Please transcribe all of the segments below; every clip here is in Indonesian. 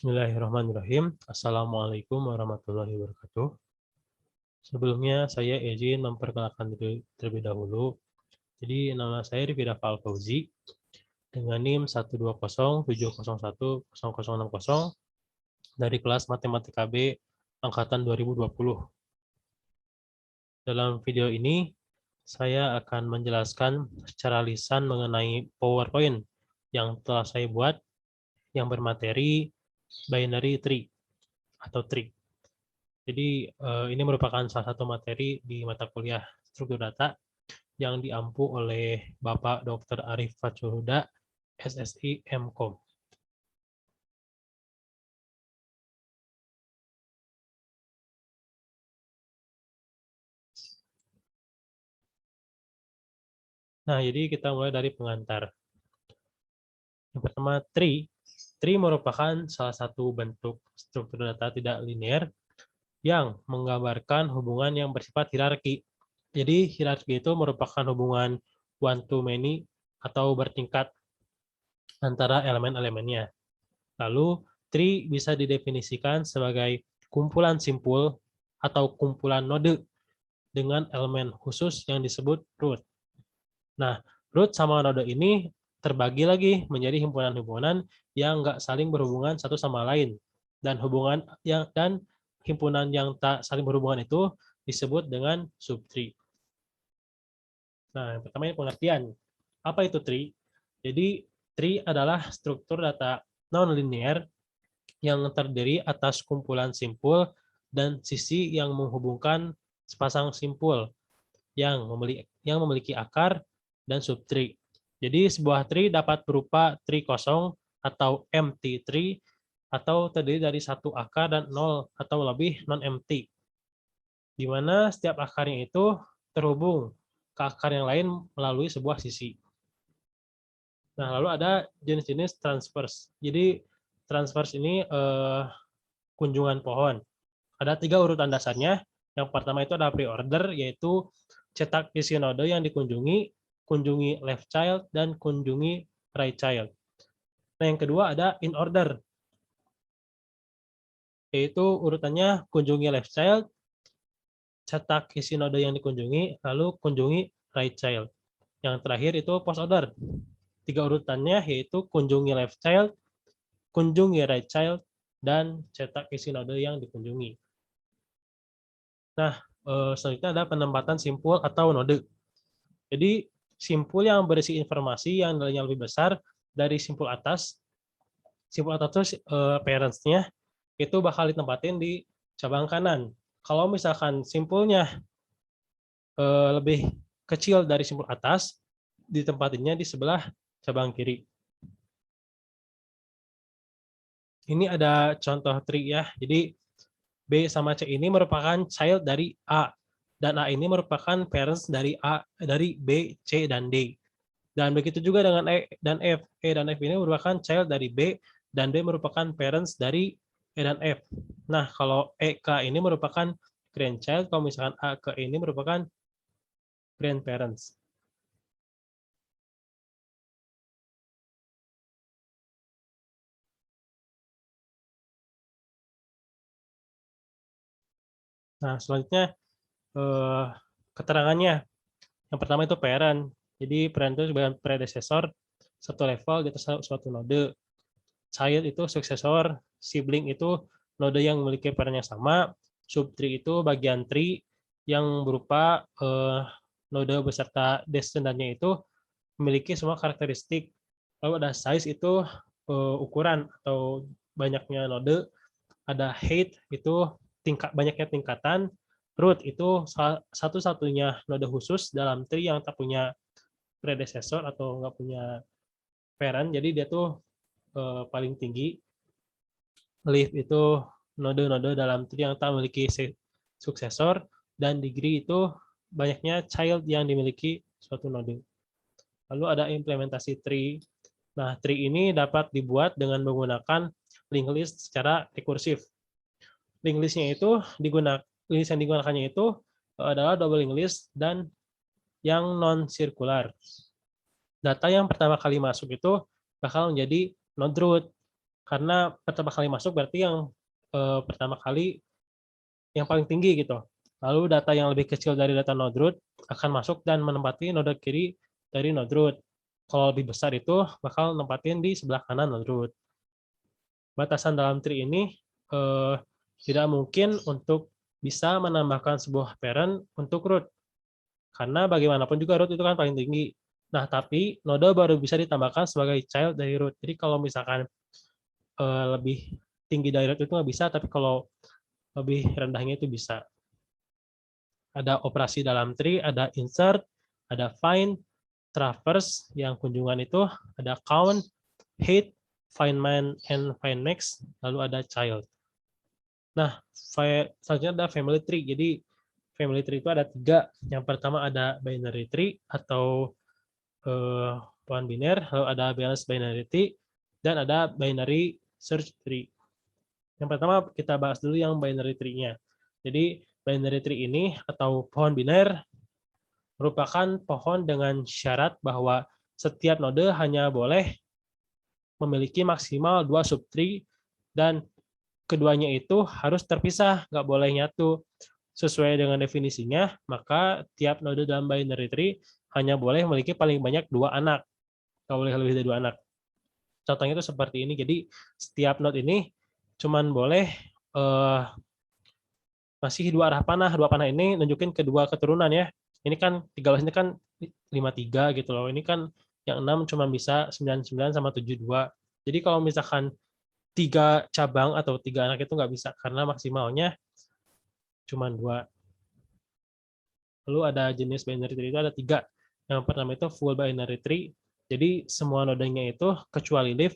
Bismillahirrahmanirrahim. Assalamualaikum warahmatullahi wabarakatuh. Sebelumnya saya izin memperkenalkan diri terlebih dahulu. Jadi nama saya Rifida Fauzi dengan NIM 120701060 dari kelas Matematika B angkatan 2020. Dalam video ini saya akan menjelaskan secara lisan mengenai PowerPoint yang telah saya buat yang bermateri binary tree atau tree. Jadi ini merupakan salah satu materi di mata kuliah struktur data yang diampu oleh Bapak Dr. Arif Fathulhuda, SSI MKOM. Nah, jadi kita mulai dari pengantar. Yang pertama, tree. Tree merupakan salah satu bentuk struktur data tidak linear yang menggambarkan hubungan yang bersifat hierarki. Jadi, hierarki itu merupakan hubungan one to many atau bertingkat antara elemen-elemennya. Lalu, tree bisa didefinisikan sebagai kumpulan simpul atau kumpulan node dengan elemen khusus yang disebut root. Nah, root sama node ini terbagi lagi menjadi himpunan-himpunan yang nggak saling berhubungan satu sama lain. Dan himpunan yang tak saling berhubungan itu disebut dengan subtree. Nah, yang pertama ini pengertian. Apa itu tree? Jadi, tree adalah struktur data non-linear yang terdiri atas kumpulan simpul dan sisi yang menghubungkan sepasang simpul yang memiliki akar dan subtree. Jadi sebuah tree dapat berupa tree kosong atau empty tree atau terdiri dari satu akar dan nol atau lebih non-empty. Di mana setiap akarnya itu terhubung ke akar yang lain melalui sebuah sisi. Nah, lalu ada jenis-jenis transverse. Jadi transverse ini kunjungan pohon. Ada 3 urutan dasarnya. Yang pertama itu ada pre-order, yaitu cetak isi node yang dikunjungi, kunjungi left child, dan kunjungi right child. Nah, yang kedua ada in order, yaitu urutannya kunjungi left child, cetak isi node yang dikunjungi, lalu kunjungi right child. Yang terakhir itu post order. 3 urutannya yaitu kunjungi left child, kunjungi right child, dan cetak isi node yang dikunjungi. Nah, selanjutnya ada penempatan simpul atau node. Jadi, simpul yang berisi informasi yang nilainya lebih besar dari simpul atas itu parents-nya itu bakal ditempatin di cabang kanan. Kalau misalkan simpulnya lebih kecil dari simpul atas, ditempatinnya di sebelah cabang kiri. Ini ada contoh trik ya. Jadi B sama C ini merupakan child dari A, dan A ini merupakan parents dari B, C, dan D. Dan begitu juga dengan E dan F. E dan F ini merupakan child dari B, dan D merupakan parents dari E dan F. Nah, kalau E ke ini merupakan grandchild, kalau misalkan A ke ini merupakan grandparents. Nah, selanjutnya keterangannya. Yang pertama itu parent. Jadi parent itu sebagai predecessor satu level di atas suatu node. Child itu suksesor, sibling itu node yang memiliki parent yang sama, subtree itu bagian tree yang berupa node beserta descendannya itu memiliki semua karakteristik. Lalu ada size itu ukuran atau banyaknya node, ada height itu banyaknya tingkatan, root itu satu-satunya node khusus dalam tree yang tak punya predecessor atau nggak punya parent, jadi dia tuh paling tinggi. Leaf itu node-node dalam tree yang tak memiliki suksesor, dan degree itu banyaknya child yang dimiliki suatu node. Lalu ada implementasi tree. Nah, tree ini dapat dibuat dengan menggunakan linked list secara rekursif. Linked list yang digunakannya itu adalah double linked list dan yang non-circular. Data yang pertama kali masuk itu bakal menjadi node root. Karena pertama kali masuk berarti yang pertama kali yang paling tinggi gitu. Lalu data yang lebih kecil dari data node root akan masuk dan menempati node kiri dari node root. Kalau lebih besar itu bakal nempatin di sebelah kanan node root. Batasan dalam tree ini tidak mungkin untuk bisa menambahkan sebuah parent untuk root. Karena bagaimanapun juga root itu kan paling tinggi. Nah, tapi node baru bisa ditambahkan sebagai child dari root. Jadi kalau misalkan lebih tinggi dari root itu nggak bisa, tapi kalau lebih rendahnya itu bisa. Ada operasi dalam tree, ada insert, ada find, traverse, yang kunjungan itu, ada count, hit, find min, and find max, lalu ada child. Nah, selanjutnya ada family tree. Jadi, family tree itu ada 3. Yang pertama ada binary tree atau pohon biner, lalu ada balanced binary tree, dan ada binary search tree. Yang pertama kita bahas dulu yang binary tree-nya. Jadi binary tree ini atau pohon biner merupakan pohon dengan syarat bahwa setiap node hanya boleh memiliki maksimal 2 subtree dan keduanya itu harus terpisah, nggak boleh nyatu. Sesuai dengan definisinya, maka tiap node dalam binary tree hanya boleh memiliki paling banyak 2 anak. Nggak boleh lebih dari 2 anak. Contohnya itu seperti ini. Jadi setiap node ini cuman boleh masih 2 arah panah. 2 panah ini nunjukin kedua keturunan ya. Ini kan 13 ini kan 53 gitu loh. Ini kan yang 6 cuma bisa 99 sama 72. Jadi kalau misalkan 3 cabang atau 3 anak itu nggak bisa karena maksimalnya cuma 2. Lalu ada jenis binary tree itu ada 3. Yang pertama itu full binary tree. Jadi semua nodenya itu kecuali leaf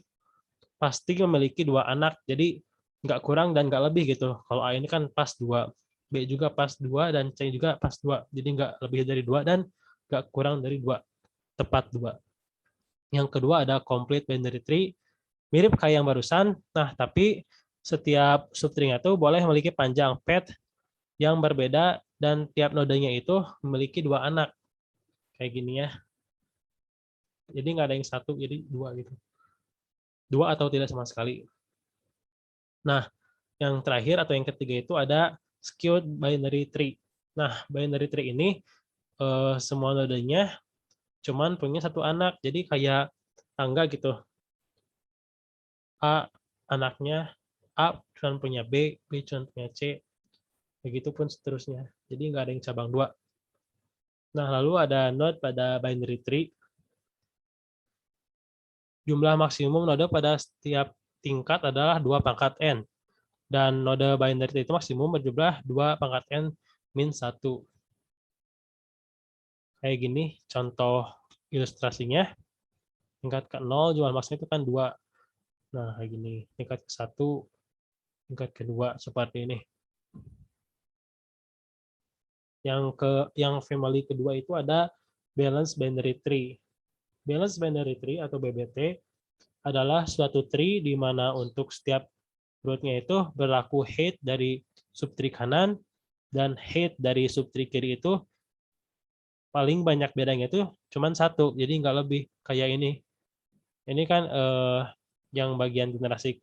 pasti memiliki 2 anak. Jadi nggak kurang dan nggak lebih gitu. Kalau A ini kan pas 2, B juga pas 2, dan C juga pas 2. Jadi nggak lebih dari 2 dan nggak kurang dari 2. Tepat 2. Yang kedua ada complete binary tree. Mirip kayak yang barusan, nah tapi setiap subtree-nya itu boleh memiliki panjang path yang berbeda dan tiap nodenya itu memiliki 2 anak. Kayak gini ya. Jadi nggak ada yang 1, jadi 2 gitu. 2 atau tidak sama sekali. Nah, yang terakhir atau yang ketiga itu ada skewed binary tree. Nah, binary tree ini semua nodenya cuman punya 1 anak. Jadi kayak tangga gitu. A anaknya A cuma punya B cuma punya C. Begitupun seterusnya. Jadi nggak ada yang cabang 2. Nah, lalu ada node pada binary tree. Jumlah maksimum node pada setiap tingkat adalah 2 pangkat n. Dan node binary tree itu maksimum berjumlah 2 pangkat n min 1. Kayak gini contoh ilustrasinya. Tingkat ke 0 jumlah maksimum itu kan 2. Nah, kayak gini. Tingkat ke 1, tingkat kedua seperti ini. Yang family kedua itu ada balanced binary tree. Balanced binary tree atau BBT adalah suatu tree di mana untuk setiap root-nya itu berlaku height dari subtree kanan dan height dari subtree kiri itu paling banyak bedanya itu cuma 1, jadi nggak lebih. Kayak ini. Ini kan yang bagian generasi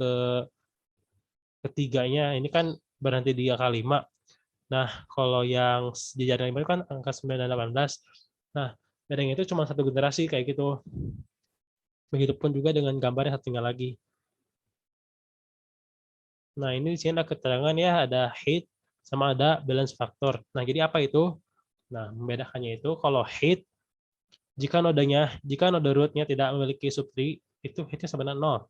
ketiganya ini kan berhenti di angka 5. Nah, kalau yang jajaran 5 itu kan angka 9 dan 18. Nah, bedanya itu cuma 1 generasi kayak gitu. Begitupun juga dengan gambar yang satunya lagi. Nah, ini di sini ada keterangan ya, ada height sama ada balance factor. Nah, jadi apa itu? Nah, membedakannya itu kalau height, jika node root-nya tidak memiliki subtree, itu height-nya sebenarnya 0.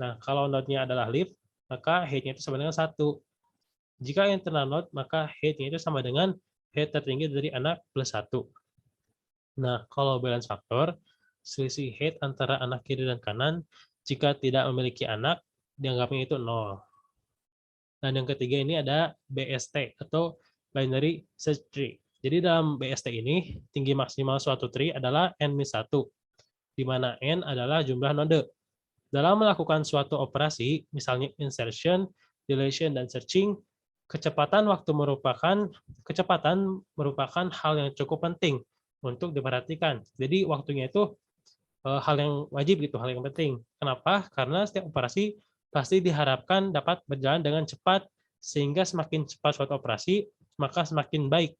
Nah, kalau node-nya adalah leaf, maka height-nya itu sama dengan 1. Jika internal node, maka height-nya itu sama dengan height tertinggi dari anak plus 1. Nah, kalau balance factor, selisih height antara anak kiri dan kanan, jika tidak memiliki anak, dianggapnya itu 0. Dan yang ketiga ini ada BST atau binary search tree. Jadi dalam BST ini tinggi maksimal suatu tree adalah n-1, di mana n adalah jumlah node. Dalam melakukan suatu operasi, misalnya insertion, deletion, dan searching, kecepatan merupakan hal yang cukup penting untuk diperhatikan. Jadi waktunya itu hal yang wajib gitu, hal yang penting. Kenapa? Karena setiap operasi pasti diharapkan dapat berjalan dengan cepat, sehingga semakin cepat suatu operasi, maka semakin baik.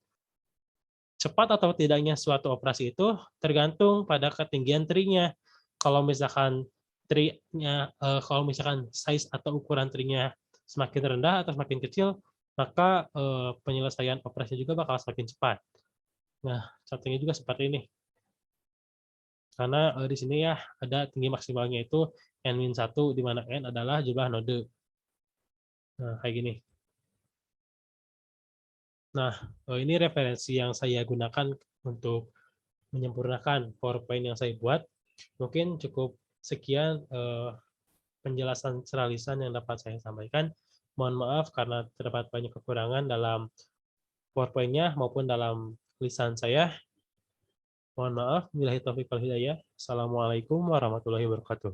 Cepat atau tidaknya suatu operasi itu tergantung pada ketinggian tree-nya. Kalau misalkan kalau misalkan size atau ukuran tree-nya semakin rendah atau semakin kecil, maka penyelesaian operasi juga bakal semakin cepat. Nah, contohnya juga seperti ini. Karena di sini ya ada tinggi maksimalnya itu n-1, di mana n adalah jumlah node. Nah, kayak gini. Nah, ini referensi yang saya gunakan untuk menyempurnakan PowerPoint yang saya buat. Mungkin cukup sekian penjelasan secara lisan yang dapat saya sampaikan. Mohon maaf karena terdapat banyak kekurangan dalam PowerPoint-nya maupun dalam lisan saya. Mohon maaf. Billahi taufiq wal hidayah. Assalamualaikum warahmatullahi wabarakatuh.